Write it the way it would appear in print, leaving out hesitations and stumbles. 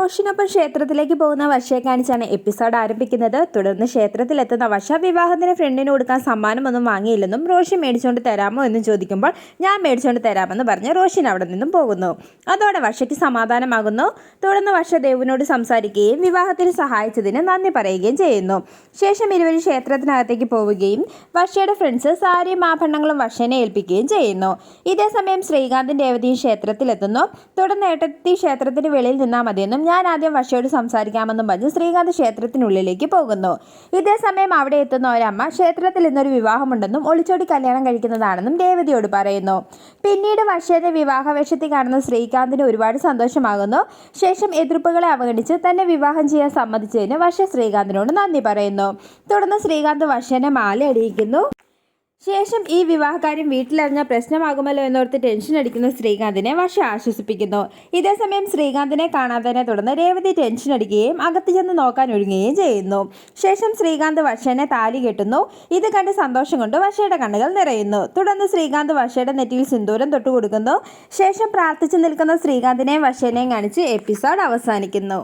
റോഷിനൊപ്പം ക്ഷേത്രത്തിലേക്ക് പോകുന്ന വർഷയെ കാണിച്ചാണ് എപ്പിസോഡ് ആരംഭിക്കുന്നത്. തുടർന്ന് ക്ഷേത്രത്തിലെത്തുന്ന വർഷ വിവാഹത്തിന് ഫ്രണ്ടിന് കൊടുക്കാൻ സമ്മാനമൊന്നും വാങ്ങിയില്ലെന്നും റോഷി മേടിച്ചുകൊണ്ട് തരാമോ എന്ന് ചോദിക്കുമ്പോൾ ഞാൻ മേടിച്ചുകൊണ്ട് തരാമെന്ന് പറഞ്ഞ് റോഷിൻ അവിടെ നിന്നും പോകുന്നു. അതോടെ വർഷയ്ക്ക് സമാധാനമാകുന്നു. തുടർന്ന് വർഷ ദേവുവിനോട് സംസാരിക്കുകയും വിവാഹത്തിന് സഹായിച്ചതിന് നന്ദി പറയുകയും ചെയ്യുന്നു. ശേഷം ഇരുവരും ക്ഷേത്രത്തിനകത്തേക്ക് പോവുകയും വർഷയുടെ ഫ്രണ്ട്സ് സാരിയും ആഭരണങ്ങളും വർഷനെ ഏൽപ്പിക്കുകയും ചെയ്യുന്നു. ഇതേസമയം ശ്രീകാന്തും രേവതിയും ക്ഷേത്രത്തിലെത്തുന്നു. തുടർന്ന് ഏട്ടത്തി ക്ഷേത്രത്തിന് വെളിയിൽ നിന്നാൽ മതിയെന്നും ഞാൻ ആദ്യം വർഷയോട് സംസാരിക്കാമെന്നും പറഞ്ഞ് ശ്രീകാന്ത് ക്ഷേത്രത്തിനുള്ളിലേക്ക് പോകുന്നു. ഇതേസമയം അവിടെ എത്തുന്ന ഒരമ്മ ക്ഷേത്രത്തിൽ ഇന്നൊരു വിവാഹമുണ്ടെന്നും ഒളിച്ചോടി കല്യാണം കഴിക്കുന്നതാണെന്നും രേവതിയോട് പറയുന്നു. പിന്നീട് വർഷയുടെ വിവാഹവേഷത്തിൽ കാണുന്ന ശ്രീകാന്തിന് ഒരുപാട് സന്തോഷമാകുന്നു. ശേഷം എതിർപ്പുകളെ അവഗണിച്ച് തന്നെ വിവാഹം ചെയ്യാൻ സമ്മതിച്ചതിന് വർഷ ശ്രീകാന്തിനോട് നന്ദി പറയുന്നു. തുടർന്ന് ശ്രീകാന്ത് വർഷനെ മാല അണിയിക്കുന്നു. ശേഷം ഈ വിവാഹകാര്യം വീട്ടിലറിഞ്ഞ പ്രശ്നമാകുമല്ലോ എന്നോർത്ത് ടെൻഷൻ അടിക്കുന്ന ശ്രീകാന്തിനെ വർഷ ആശ്വസിപ്പിക്കുന്നു. ഇതേസമയം ശ്രീകാന്തിനെ കാണാത്തതിനെ തുടർന്ന് രേവതി ടെൻഷൻ അടിക്കുകയും അകത്ത് ചെന്ന് നോക്കാൻ ഒരുങ്ങുകയും ചെയ്യുന്നു. ശേഷം ശ്രീകാന്ത് വർഷനെ താലി കെട്ടുന്നു. ഇത് കണ്ട് സന്തോഷം കൊണ്ട് വർഷയുടെ കണ്ണുകൾ നിറയുന്നു. തുടർന്ന് ശ്രീകാന്ത് വർഷയുടെ നെറ്റിയിൽ സിന്ദൂരം തൊട്ടുകൊടുക്കുന്നു. ശേഷം പ്രാർത്ഥിച്ചു നിൽക്കുന്ന ശ്രീകാന്തിനെയും വർഷനെയും കാണിച്ച് എപ്പിസോഡ് അവസാനിക്കുന്നു.